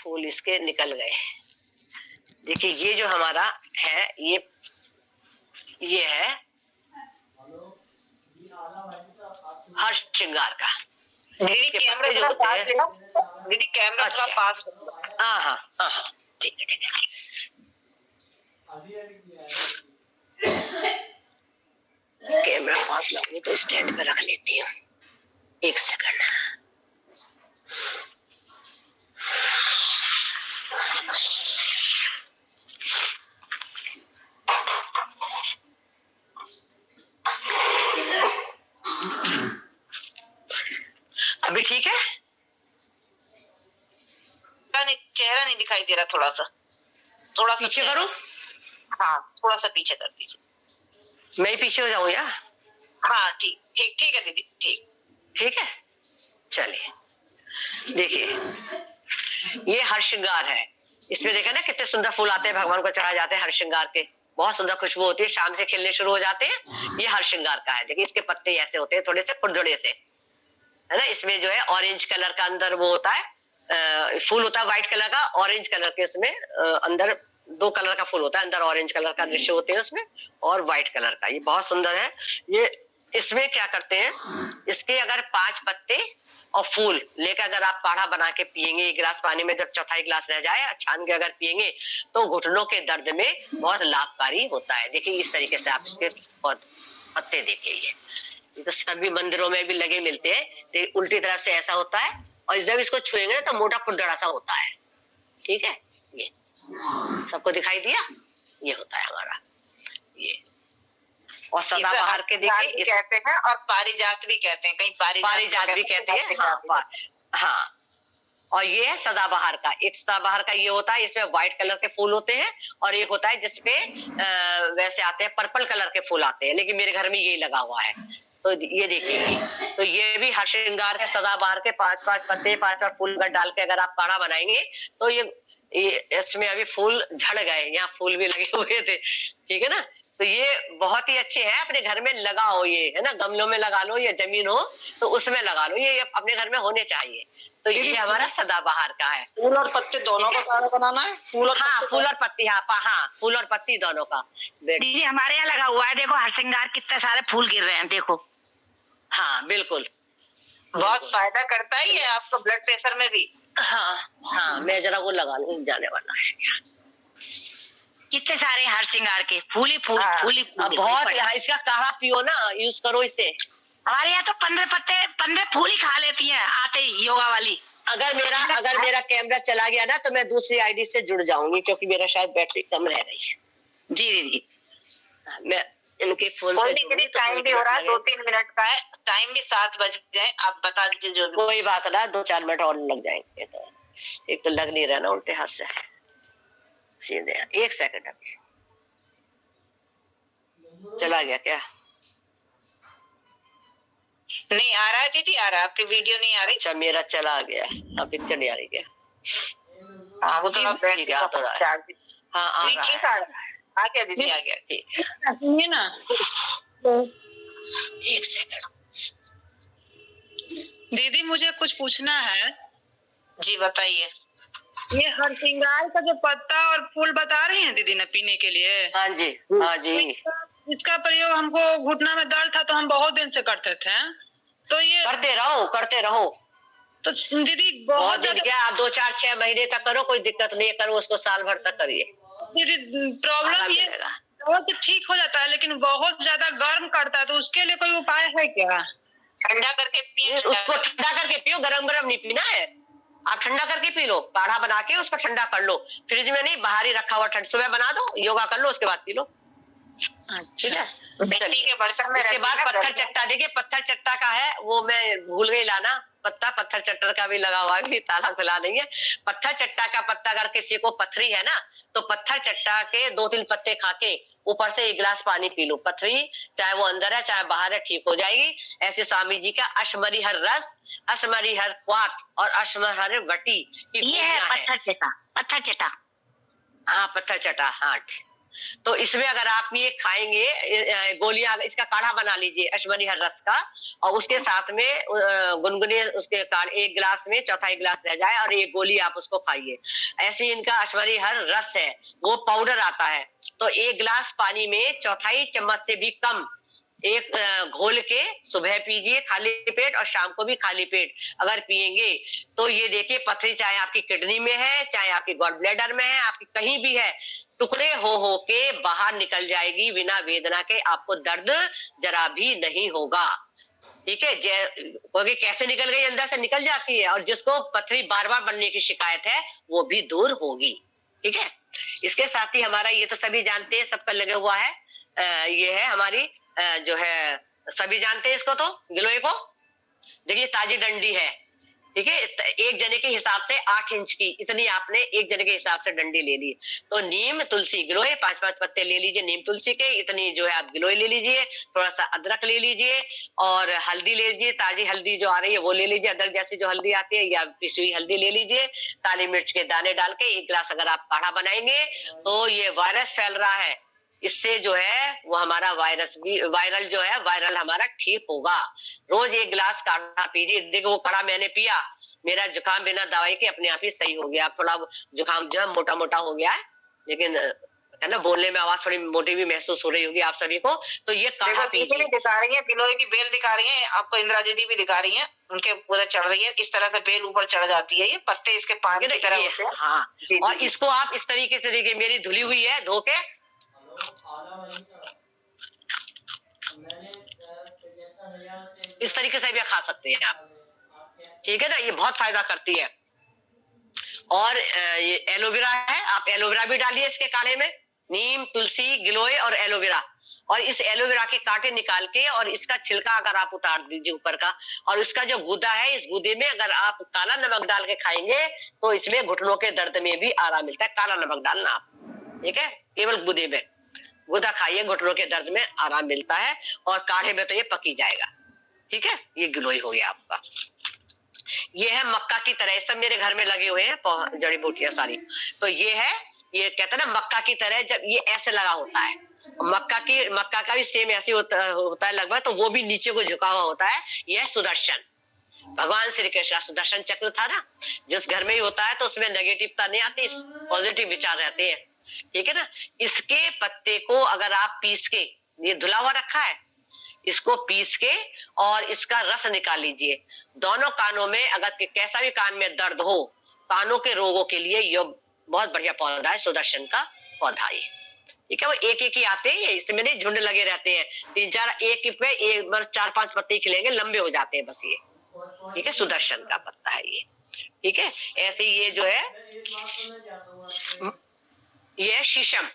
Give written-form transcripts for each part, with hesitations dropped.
फूल इसके निकल गए। देखिए ये जो हमारा है ये है हर्ष श्रृंगार का। दीदी कैमरा थोड़ा पास लेना, दीदी कैमरा थोड़ा पास। हाँ हाँ हाँ हाँ ठीक है ठीक है। कैमरा पास लाऊंगी तो स्टैंड पे रख लेती हूँ, एक सेकंड। अभी ठीक है? चेहरा नहीं दिखाई दे रहा, थोड़ा सा पीछे करूं? हाँ थोड़ा सा पीछे कर दीजिए। मैं ही पीछे हो जाऊं या? हाँ ठीक ठीक ठीक है दीदी, ठीक है। चलिए देखिए ये हर श्रृंगार है। इसमें देखा ना कितने सुंदर फूल आते हैं, भगवान को चढ़ाए जाते हैं हर श्रृंगार के। बहुत सुंदर खुशबू होती है, शाम से खिलने शुरू हो जाते हैं। ये हर श्रृंगार का है। देखिए इसके पत्ते ऐसे होते हैं, थोड़े से खुरदुरे से, है ना। इसमें जो है ऑरेंज कलर का अंदर वो होता है, फूल होता है व्हाइट कलर का, ऑरेंज कलर के उसमें अंदर दो कलर का फूल होता है, अंदर ऑरेंज कलर का दृश्य होते हैं उसमें, और व्हाइट कलर का। ये बहुत सुंदर है। ये इसमें क्या करते हैं, इसके अगर 5 पत्ते और फूल लेकर अगर आप काढ़ा बना के पिएंगे, एक गिलास पानी में जब चौथाई गिलास रह जाए छान के अगर पिएंगे तो घुटनों के दर्द में बहुत लाभकारी होता है। देखिए इस तरीके से आप इसके पत्ते देखिए, ये तो सभी मंदिरों में भी लगे मिलते हैं। तो उल्टी तरफ से ऐसा होता है, और जब इसको छुएंगे तो मोटा खुरदड़ा सा होता है। ठीक है, ये सबको दिखाई दिया, ये होता है हमारा ये। और सदाबहार के देखिए कहते हैं, और पारिजात भी कहते हैं, कहीं पारिजात भी कहते हैं। हाँ और ये है सदाबहार का। एक सदाबहार का ये होता है, इसमें व्हाइट कलर के फूल होते हैं, और एक होता है जिसपे वैसे आते हैं पर्पल कलर के फूल आते हैं, लेकिन मेरे घर में यही लगा हुआ है। तो ये देखिए, तो ये भी हर श्रृंगार के सदाबहार के 5-5 पत्ते 5 फूल डाल के अगर आप काढ़ा बनाएंगे तो ये इसमें अभी फूल झड़ गए, यहाँ फूल भी लगे हुए थे। ठीक है ना, तो ये बहुत ही अच्छे हैं, अपने घर में लगाओ, ये है ना, गमलों में लगा लो या जमीन हो तो उसमें लगा लो, ये अपने घर में होने चाहिए। तो ये हमारा सदाबहार का है। फूल और पत्ते दोनों का काढ़ा बनाना है? फूल और फूल और पत्ती, हाँ फूल और पत्ती दोनों का। दीदी हमारे यहाँ लगा हुआ है, देखो हर श्रृंगार कितने सारे फूल गिर रहे हैं, देखो। हाँ बिल्कुल, बहुत फायदा करता है ये आपको ब्लड प्रेशर में भी। हाँ मैं जरा वो लगा लूं, जाने वाला है। कितने सारे हर श्रृंगार के फूल ही फूल, फूल ही फूल। बहुत इसका काढ़ा पियो ना, यूज करो इसे। हमारे यहाँ तो 15 पत्ते 15 फूल ही खा लेती हैं आते ही योगा वाली। अगर मेरा कैमरा चला गया ना तो मैं दूसरी आईडी से जुड़ जाऊंगी, क्योंकि मेरा शायद बैटरी कम रह गई है। जी दीदी, मैं इनके फोन से जुड़ूंगी। तो टाइम भी हो रहा है, 2-3 मिनट का है, टाइम भी 7 बज गए, आप बता दीजिए जो भी। कोई बात ना, 2-4 मिनट और लग जाएंगे। तो एक तो लग नहीं रहा ना, उल्टे हाथ से सीधे। 1 सेकंड अभी चला गया क्या? नहीं आ रहा है दीदी, आ रहा है, आपकी वीडियो नहीं आ रही। अच्छा मेरा चला गया, अब पिक्चर नहीं आ रही क्या? हाँ वो थोड़ा ठीक है, आ तो रहा है। हाँ आ रहा है, आ गया दीदी, आ गया। ठीक है, सुनिए ना, 1 सेकंड। दीदी मुझे कुछ पूछना है। जी बताइए। ये हर श्रृंगार का जो पत्ता और फूल बता रही हैं दीदी ना पीने के लिए? हाँ जी, हाँ जी। इसका प्रयोग हमको घुटना में दर्द था तो हम बहुत दिन से करते थे, तो ये करते रहो। तो दीदी बहुत दिन क्या, आप 2-4-6 महीने तक करो, कोई दिक्कत नहीं है, करो उसको साल भर तक करिए। दीदी प्रॉब्लम ये बहुत ठीक हो जाता है, लेकिन बहुत ज्यादा गर्म करता है, तो उसके लिए कोई उपाय है क्या? ठंडा करके पिए। उसको ठंडा करके पियो, गरम नहीं पीना है। आप ठंडा करके पी लो, काढ़ा बना के उसको ठंडा कर लो, फ्रिज में नहीं, बाहर ही रखा हुआ, ठंड सुबह बना दो, योगा कर लो, उसके बाद पी लो। ठीक है, इसके बाद पत्थर चट्टा, देखिए पत्थर चट्टा का है, वो मैं भूल गई लाना पत्ता। पत्थर चट्टर का भी लगा हुआ है, ताला खुला नहीं है। पत्थर चट्टा का पत्ता, अगर किसी को पथरी है ना तो पत्थर चट्टा के 2-3 पत्ते खा के ऊपर से 1 गिलास पानी पी लो। पथरी चाहे वो अंदर है चाहे बाहर है, ठीक हो जाएगी। ऐसे स्वामी जी का अश्मरिहर रस, अश्मरिहर क्वाथ और अश्मरिहर वटी, ये है पत्थर चटा। हाँ पत्थर चटा, हाँ तो इसमें अगर आप ये खाएंगे गोलियां, इसका काढ़ा बना लीजिए अश्वनी हर रस का, और उसके साथ में गुनगुने उसके एक गिलास में चौथाई गिलास रह जाए और एक गोली आप उसको खाइए। ऐसे इनका अश्वनी हर रस है, वो पाउडर आता है, तो एक गिलास पानी में चौथाई चम्मच से भी कम एक घोल के सुबह पीजिए खाली पेट, और शाम को भी खाली पेट अगर पिएंगे तो ये देखिए पथरी चाहे आपकी किडनी में है, चाहे आपकी गॉल ब्लैडर में है, आपकी कहीं भी है, टुकड़े हो के बाहर निकल जाएगी बिना वेदना के, आपको दर्द जरा भी नहीं होगा। ठीक है, क्योंकि कैसे निकल गई अंदर से निकल जाती है, और जिसको पथरी बार बार बनने की शिकायत है वो भी दूर होगी। ठीक है, इसके साथ ही हमारा ये तो सभी जानते हैं, सबका लगा हुआ है, ये है हमारी जो है सभी जानते हैं इसको, तो गिलोय को देखिए ताजी डंडी है। ठीक है, एक जने के हिसाब से 8 इंच की इतनी आपने एक जने के हिसाब से डंडी ले ली, तो नीम तुलसी गिलोय 5-5 पत्ते ले लीजिए नीम तुलसी के, इतनी जो है आप गिलोय ले लीजिए, थोड़ा सा अदरक ले लीजिए, और हल्दी ले लीजिए, ताजी हल्दी जो आ रही है वो ले लीजिए, अदरक जैसी जो हल्दी आती है, या पिसी हुई हल्दी ले लीजिए, काली मिर्च के दाने डाल के 1 गिलास अगर आप काढ़ा बनाएंगे तो ये वायरस फैल रहा है, इससे जो है वो हमारा वायरल जो है वायरल हमारा ठीक होगा। रोज 1 गिलास काढ़ा पीजिए। देखो वो काढ़ा मैंने पिया, मेरा जुकाम बिना दवाई के अपने आप ही सही हो गया। थोड़ा जुकाम जो मोटा मोटा हो गया है, लेकिन है ना, बोलने में आवाज थोड़ी मोटी भी महसूस हो रही होगी आप सभी को, तो ये काढ़ा पीजिए। दिखा रही है, गिलोय की बेल दिखा रही है आपको, इंदिरा दीदी भी दिखा रही है, उनके पूरा चढ़ रही है, इस तरह से बेल ऊपर चढ़ जाती है, ये पत्ते इसके पानी की तरह होते हैं। हाँ, और इसको आप इस तरीके से देखिए, मेरी धुली हुई है धो के, इस तरीके से भी खा सकते हैं आप। ठीक है ना, ये बहुत फायदा करती है। और ये एलोवेरा है, आप एलोवेरा भी डालिए इसके काढ़े में, नीम तुलसी गिलोय और एलोवेरा, और इस एलोवेरा के कांटे निकाल के और इसका छिलका अगर आप उतार दीजिए ऊपर का, और इसका जो गूदा है, इस गूदे में अगर आप काला नमक डाल के खाएंगे तो इसमें घुटनों के दर्द में भी आराम मिलता है। काला नमक डालना आप, ठीक है, केवल गूदे में गूदा खाइए, घुटनों के दर्द में आराम मिलता है, और काढ़े में तो ये पकी जाएगा। ठीक है, ये गिलोय हो गया आपका। ये है मक्का की तरह, सब मेरे घर में लगे हुए हैं जड़ी बूटियां सारी, तो ये है, ये कहते हैं ना मक्का की तरह, जब ये ऐसे लगा होता है, मक्का का भी सेम ऐसे होता है लगभग, तो वो भी नीचे को झुका हुआ होता है। यह सुदर्शन, भगवान श्री कृष्ण का सुदर्शन चक्र था ना, जिस घर में ही होता है तो उसमें नेगेटिवता नहीं आती, पॉजिटिव विचार रहते हैं। ठीक है ना, इसके पत्ते को अगर आप पीस के, ये धुला हुआ रखा है, इसको पीस के और इसका रस निकाल लीजिए, दोनों कानों में, अगर कैसा भी कान में दर्द हो, कानों के रोगों के लिए ये बहुत बढ़िया पौधा है, सुदर्शन का पौधा ये। ठीक है, वो एक एक ही आते हैं, इसमें नहीं झुंड लगे रहते हैं, 3-4 एक पे एक बार 4-5 पत्ते खिलेंगे, लंबे हो जाते हैं बस ये। ठीक है, सुदर्शन का पत्ता है ये। ठीक है, ऐसे ये जो है, ये शीशम,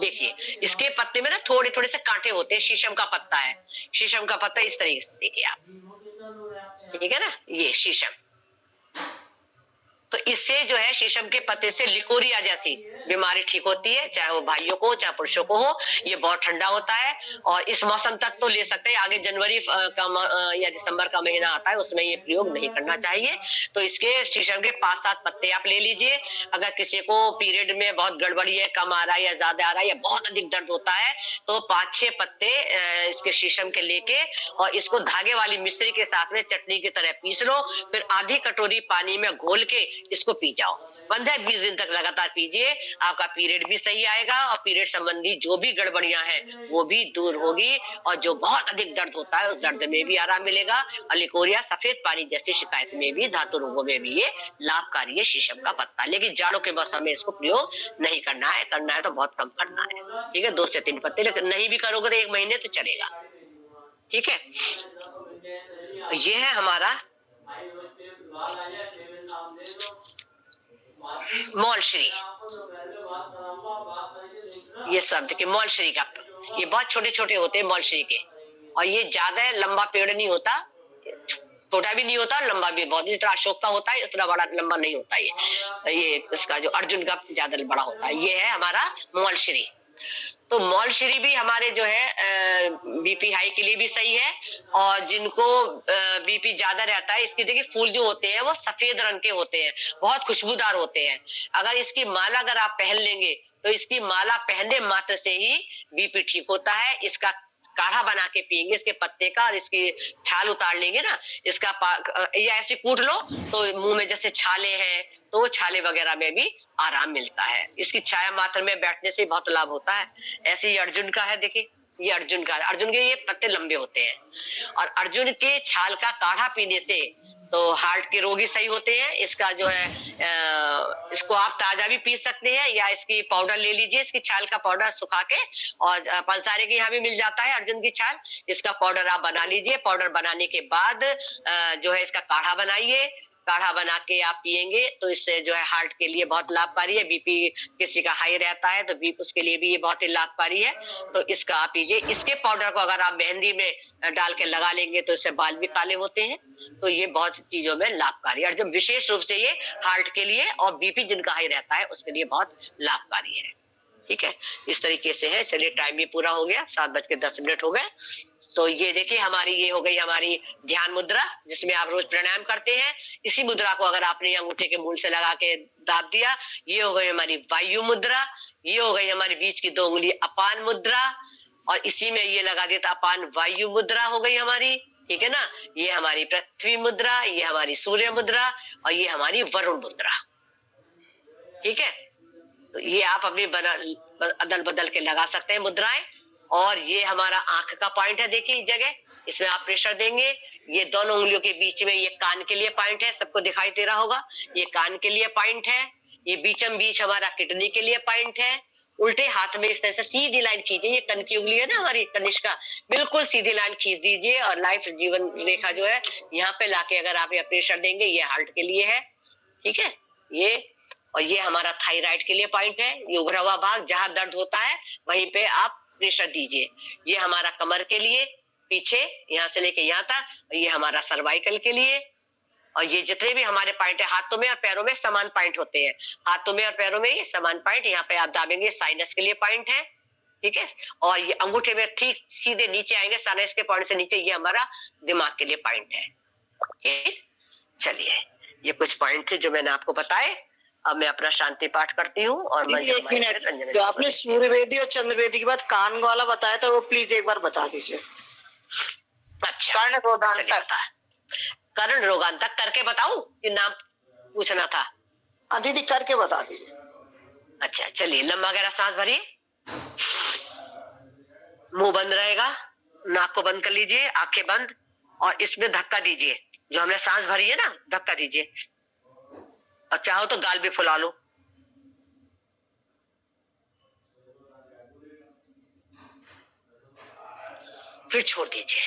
देखिए इसके पत्ते में ना थोड़े थोड़े से कांटे होते हैं, शीशम का पत्ता है, शीशम का पत्ता इस तरीके से देखिए आप। ठीक है ना, ये शीशम, तो इससे जो है शीशम के पत्ते से लिकोरिया जैसी बीमारी ठीक होती है, चाहे वो भाइयों को चाहे पुरुषों को हो। ये बहुत ठंडा होता है, और इस मौसम तक तो ले सकते हैं, आगे जनवरी या दिसंबर का महीना आता है, उसमें ये प्रयोग नहीं करना चाहिए। तो इसके शीशम के 5-7 पत्ते आप ले लीजिए। अगर किसी को पीरियड में बहुत गड़बड़ी है, कम आ रहा है या ज्यादा आ रहा है या बहुत अधिक दर्द होता है, तो 5-6 पत्ते इसके शीशम के लेके और इसको धागे वाली मिश्री के साथ में चटनी की तरह पीस लो, फिर आधी कटोरी पानी में घोल के इसको पी जाओ। 15-20 दिन तक लगातार पीजिए, आपका पीरियड भी सही आएगा, और पीरियड संबंधी जो भी गड़बड़ियां हैं वो भी दूर होगी, और जो बहुत अधिक दर्द होता है उस दर्द में भी आराम मिलेगा। और लिकोरिया, सफेद पानी जैसी शिकायत में भी, धातु रोगों में भी ये लाभकारी है शीशम का पत्ता। लेकिन जाड़ों के मौसम में इसको प्रयोग नहीं करना है, करना है तो बहुत कम करना है। ठीक है, 2 से 3 पत्ते, लेकिन नहीं भी करोगे तो 1 महीने तो चलेगा। ठीक है, ये है हमारा मौलश्री, ये सब देखिए मौलश्री का, ये बहुत छोटे छोटे होते हैं मौलश्री के, और ये ज्यादा लंबा पेड़ नहीं होता, छोटा भी नहीं होता, लंबा भी बहुत, जिस तरह अशोक का होता है इस तरह बड़ा लंबा नहीं होता ये इसका जो अर्जुन का ज्यादा बड़ा होता है। ये है हमारा मौलश्री। तो मौलश्री भी हमारे जो है बीपी हाई के लिए भी सही है, और जिनको बीपी ज्यादा रहता है, इसके देखिए फूल जो होते हैं वो सफेद रंग के होते हैं, बहुत खुशबूदार होते हैं। अगर इसकी माला अगर आप पहन लेंगे तो इसकी माला पहनने मात्र से ही बीपी ठीक होता है। इसका काढ़ा बना के पियेंगे, इसके पत्ते का, और इसकी छाल उतार लेंगे ना, या ऐसे कूट लो तो मुंह में जैसे छाले हैं तो छाले वगैरह में भी आराम मिलता है। इसकी छाया मात्र में बैठने से बहुत लाभ होता है। ऐसे ही अर्जुन का है, देखिए ये अर्जुन का, अर्जुन के ये पत्ते लंबे होते हैं, और अर्जुन के छाल का काढ़ा पीने से तो हार्ट के रोगी सही होते हैं। इसका जो है इसको आप ताजा भी पी सकते हैं, या इसकी पाउडर ले लीजिए, इसकी छाल का पाउडर सुखा के, और पंसारे के यहाँ भी मिल जाता है अर्जुन की छाल, इसका पाउडर आप बना लीजिए। पाउडर बनाने के बाद जो है इसका काढ़ा बनाइए, काढ़ा बना के आप पियेंगे तो इससे जो है हार्ट के लिए बहुत लाभकारी है। बीपी किसी का हाई रहता है तो बीपी उसके लिए भी ये बहुत ही लाभकारी है, तो इसका आप पीजिए। इसके पाउडर को अगर आप मेहंदी में डाल के लगा लेंगे तो इससे बाल भी काले होते हैं, तो ये बहुत चीजों में लाभकारी है। और जब विशेष रूप से ये हार्ट के लिए और बीपी जिनका हाई रहता है उसके लिए बहुत लाभकारी है। ठीक है, इस तरीके से है। चलिए टाइम भी पूरा हो गया, 7:10 हो गए। तो ये देखिए हमारी ये हो गई हमारी ध्यान मुद्रा, जिसमें आप रोज प्राणायाम करते हैं। इसी मुद्रा को अगर आपने अंगूठे के मूल से लगा के दाब दिया, ये हो गई हमारी वायु मुद्रा, ये हो गई हमारी बीच की 2 उंगली अपान मुद्रा, और इसी में ये लगा दिया अपान वायु मुद्रा हो गई हमारी। ठीक है ना, ये हमारी पृथ्वी मुद्रा, ये हमारी सूर्य मुद्रा, और ये हमारी वरुण मुद्रा। ठीक है, तो ये आप अपनी अदल बदल के लगा सकते हैं मुद्राएं। और ये हमारा आंख का पॉइंट है, देखिए इस जगह, इसमें आप प्रेशर देंगे। ये दोनों उंगलियों के बीच में ये कान के लिए पॉइंट है, सबको दिखाई दे रहा होगा, ये कान के लिए पॉइंट है। ये बीचम बीच हमारा किडनी के लिए पॉइंट है। उल्टे हाथ में इस तरह से सीधी लाइन खींचिए, ये कन की उंगली है ना हमारी कनिष्का, बिल्कुल सीधी लाइन खींच दीजिए, और लाइफ जीवन रेखा जो है यहाँ पे लाके अगर आप ये प्रेशर देंगे, ये हार्ट के लिए है। ठीक है, ये, और ये हमारा थायराइड के लिए पॉइंट है। ये उभरा हुआ भाग जहां दर्द होता है वहीं पे आप प्रेशर दीजिए। ये हमारा कमर के लिए, पीछे यहाँ से लेके यहाँ तक, ये हमारा सर्वाइकल के लिए। और ये जितने भी हमारे पॉइंट है, हाथों में और पैरों में समान पॉइंट होते हैं, हाथों में और पैरों में ये समान पॉइंट, यहाँ पे आप दाबेंगे, साइनस के लिए पॉइंट है। ठीक है, और ये अंगूठे में ठीक सीधे नीचे आएंगे, साइनस के पॉइंट से नीचे, ये हमारा दिमाग के लिए पॉइंट है। ठीक, चलिए ये कुछ पॉइंट थे जो मैंने आपको बताए। अब मैं अपना शांति पाठ करती हूँ। और एक मिनट, जो आपने सूर्यवेदी और चंद्रवेदी के बाद कान वाला बताया था वो प्लीज एक बार बता दीजिए। अच्छा, कर्ण रोगांतक, कर्ण रोगांतक करके बताऊं कि नाम पूछना था? दीदी करके बता दीजिए। अच्छा चलिए, लंबा गहरा सांस भरिए, मुंह बंद रहेगा, नाक को बंद कर लीजिए, आंखें बंद, और इसमें धक्का दीजिए। जो हमने सांस भरी है ना, धक्का दीजिए, और चाहो तो गाल भी फुला लो। फिर छोड़ दीजिए।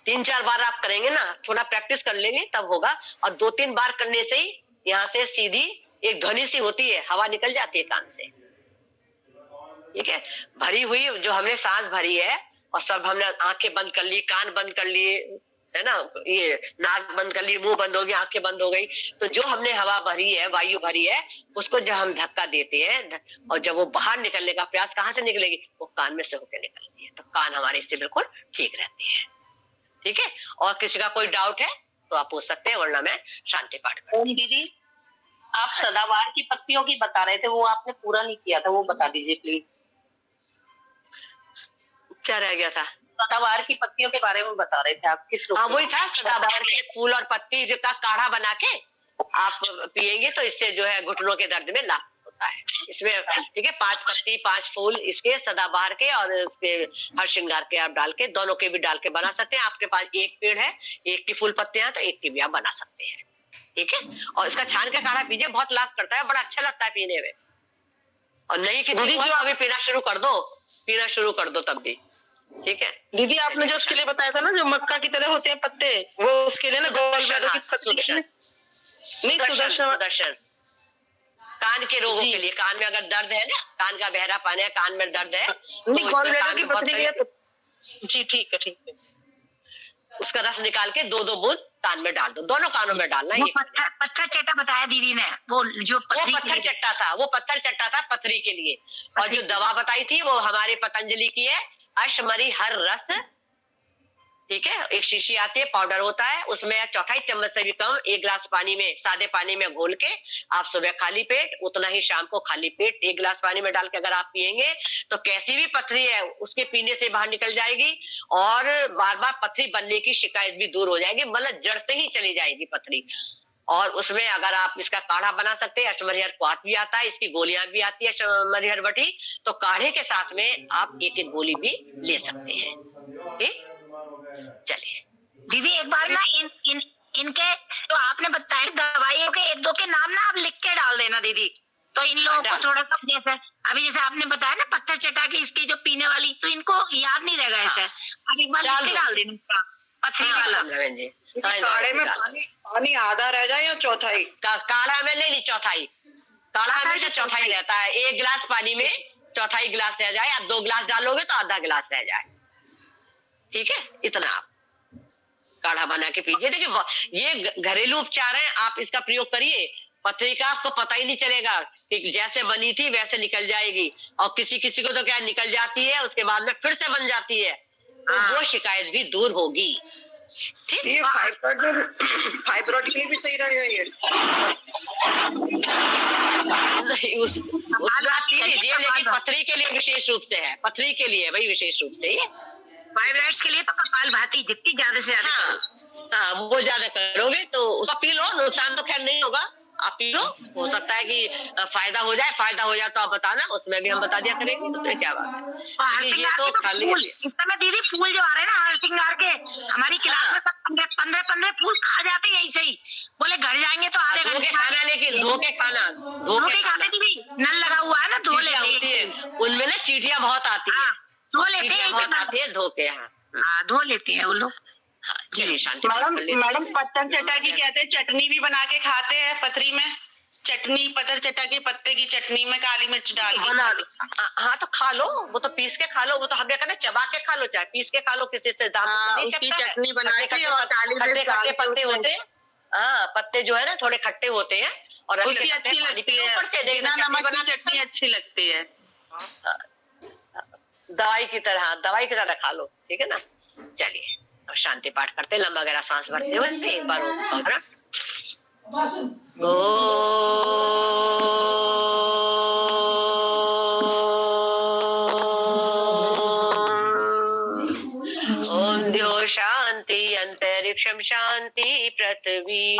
3-4 बार आप करेंगे ना, थोड़ा प्रैक्टिस कर लेंगे तब होगा। और 2-3 बार करने से ही यहाँ से सीधी एक ध्वनि सी होती है, हवा निकल जाती है कान से। ठीक है, भरी हुई जो हमने सांस भरी है, और सब हमने आंखें बंद कर ली, कान बंद कर लिए, है ना, ये नाक बंद कर ली, मुंह बंद हो गया, आंखें बंद हो गई, तो जो हमने हवा भरी है, वायु भरी है, उसको जब हम धक्का देते हैं और जब वो बाहर निकलने का प्रयास, कहां से निकलेगी? वो कान में से होकर निकलती है, तो कान हमारे इससे बिल्कुल ठीक रहती है। ठीक है, और किसी का कोई डाउट है तो आप पूछ सकते हैं, वरना मैं शांति पाठ करूं। ओम दीदी, आप सदाबहार की पत्तियों की बता रहे थे, वो आपने पूरा नहीं किया था, वो बता दीजिए प्लीज। क्या रह गया था? सदाबहार की पत्तियों के बारे में बता रहे थे आप, किस? हाँ वही था, सदाबहार के फूल और पत्ती का काढ़ा बना के आप पिएंगे तो इससे जो है घुटनों के दर्द में लाभ होता है। इसमें ठीक है, 5 पत्ती 5 फूल इसके सदाबहार के और इसके हर श्रृंगार के आप डाल के, दोनों के भी डाल के बना सकते हैं। आपके पास एक पेड़ है, एक की फूल पत्ते हैं, तो एक की भी आप बना सकते हैं। ठीक है, और इसका छान के काढ़ा पीजिए, बहुत लाभ करता है, बड़ा अच्छा लगता है पीने में। और नहीं किसी को अभी पीना शुरू कर दो तब भी। ठीक है दीदी, आपने जो उसके लिए बताया था ना, जो मक्का की तरह होते हैं पत्ते, वो उसके लिए ना गॉल ब्लैडर की पत्ती नहीं, सुदर्शन कान के रोगों के लिए, कान में अगर दर्द है ना, कान का बहरापन है, कान में दर्द है, नहीं गॉल ब्लैडर की पत्ती है तो जी ठीक है। उसका रस निकाल के 2-2 बूंद कान में डाल दो, दोनों कानों में डालना। वो पत्थर चट्टा बताया दीदी ने, वो जो पत्थर चट्टा था, वो पत्थर चट्टा था पथरी के लिए। और जो दवा बताई थी वो हमारे पतंजलि की है, अश्मरी हर रस। ठीक है। एक शीशी आती है, पाउडर होता है, उसमें चौथाई चम्मच से भी कम 1 गिलास पानी में, सादे पानी में घोल के आप सुबह खाली पेट, उतना ही शाम को खाली पेट 1 गिलास पानी में डाल के अगर आप पिएंगे तो कैसी भी पथरी है उसके पीने से बाहर निकल जाएगी और बार बार पथरी बनने की शिकायत भी दूर हो जाएगी, मतलब जड़ से ही चली जाएगी पथरी। और उसमें अगर आप इसका काढ़ा बना सकते हैं, अष्टमहरिहर क्वाथ भी आता है, इसकी गोलियां भी आती है अष्टमहरिहर बटी, तो काढ़े के साथ में आप एक एक गोली भी ले सकते हैं। ठीक, चलिए दीदी एक बार ना इनके तो आपने बताया दवाइयों के 1-2 के नाम ना आप लिख के डाल देना दीदी, तो इन लोगों को थोड़ा सा जैसे अभी जैसे आपने बताया ना पत्थर चटा की इसकी जो पीने वाली, तो इनको याद नहीं रहेगा ऐसे, आप एक बार लिख के डाल देना पथरी वाला। जी काढ़े में पानी आधा रह जाए या चौथाई? काढ़ा में नहीं, चौथाई, काढ़ा हमेशा चौथाई रहता है। 1 गिलास पानी में चौथाई गिलास रह जाए, आप 2 गिलास डालोगे तो आधा गिलास रह जाए। ठीक है, इतना आप काढ़ा बना के पीजिए। देखिए ये घरेलू उपचार है, आप इसका प्रयोग करिए, पथरी का आपको पता ही नहीं चलेगा कि जैसे बनी थी वैसे निकल जाएगी। और किसी किसी को तो क्या निकल जाती है, उसके बाद में फिर से बन जाती है, तो वो शिकायत भी दूर होगी। ठीक, ये फाइब्रोइड के लिए भी सही रहेगा ये? उस बात पी लीजिए, लेकिन पथरी के लिए विशेष रूप से है, पथरी के लिए भाई विशेष रूप से ये। फाइब्राइड्स के लिए तो कपालभाति जितनी ज्यादा से ज्यादा हाँ, वो ज्यादा करोगे तो उसका पी लो, नुकसान तो खैर नहीं होगा, आप पी लो, हो सकता है कि फायदा हो जाए तो आप बताना, उसमें भी हम बता दिया करेंगे, उसमें क्या बात है। ये तो खाली इस समय दीदी फूल जो आ रहे हैं ना हर श्रृंगार के, हमारी क्लास में सब 15 फूल खा जाते हैं ऐसे ही, बोले घर जाएंगे तो आधे धो के घंटे खाना, लेकिन धो के खाना दीदी, नल लगा हुआ है ना, धो लेते हैं, उनमें ना चींटियां बहुत आती है, धो लेते चींटियां हैं, बहुत आती है, धो के। हाँ, धो लेते हैं वो लोग। हाँ, चलिए शांति। मैडम पत्थर चटा की कहते हैं, चटनी भी बना के खाते हैं पथरी में, चटनी पत्थर चटा के पत्ते की चटनी में काली मिर्च डाल के। हाँ तो खा लो, वो तो पीस के खा लो, वो तो हमने कहा चबा के खा लो, चाहे पीस के खा लो, किसी से दांत नहीं उसकी चटता है। चटनी बना के और काली मिर्च खट्टे खट्टे पत्ते होते हैं, हाँ पत्ते जो है ना थोड़े खट्टे होते हैं, और उसकी अच्छी लगती है, बिना नमक की चटनी अच्छी लगती है, दवाई की तरह खा लो। ठीक है ना, चलिए अब शांति पाठ करते, लंबा गहरा सांस भरते हुए एक बार ओम द्यो शांति अंतरिक्षम शांति पृथ्वी